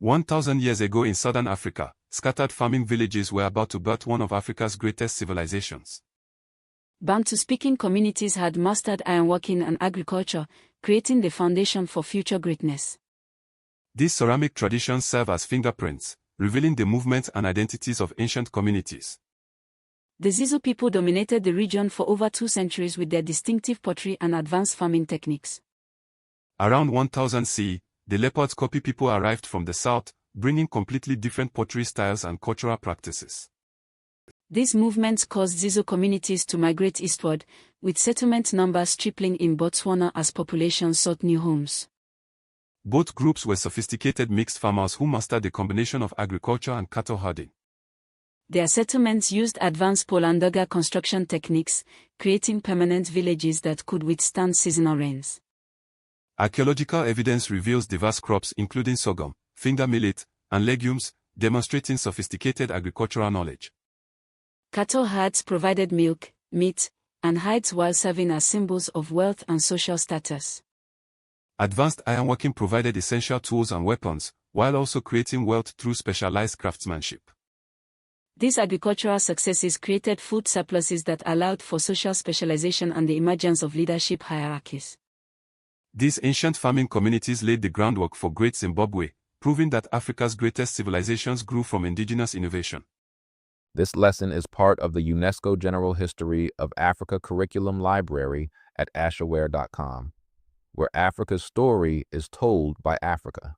1,000 years ago in southern Africa, scattered farming villages were about to birth one of Africa's greatest civilizations. Bantu-speaking communities had mastered ironworking and agriculture, creating the foundation for future greatness. These ceramic traditions serve as fingerprints, revealing the movements and identities of ancient communities. The Zizo people dominated the region for over 2 centuries with their distinctive pottery and advanced farming techniques. Around 1000 CE, the Leopards Copy people arrived from the south, bringing completely different pottery styles and cultural practices. These movements caused Zizo communities to migrate eastward, with settlement numbers tripling in Botswana as populations sought new homes. Both groups were sophisticated mixed farmers who mastered the combination of agriculture and cattle herding. Their settlements used advanced Polandoga construction techniques, creating permanent villages that could withstand seasonal rains. Archaeological evidence reveals diverse crops including sorghum, finger millet, and legumes, demonstrating sophisticated agricultural knowledge. Cattle herds provided milk, meat, and hides while serving as symbols of wealth and social status. Advanced ironworking provided essential tools and weapons, while also creating wealth through specialized craftsmanship. These agricultural successes created food surpluses that allowed for social specialization and the emergence of leadership hierarchies. These ancient farming communities laid the groundwork for great Zimbabwe, proving that Africa's greatest civilizations grew from indigenous innovation. This lesson is part of the UNESCO General History of Africa Curriculum Library at Ashaware.com, where Africa's story is told by Africa.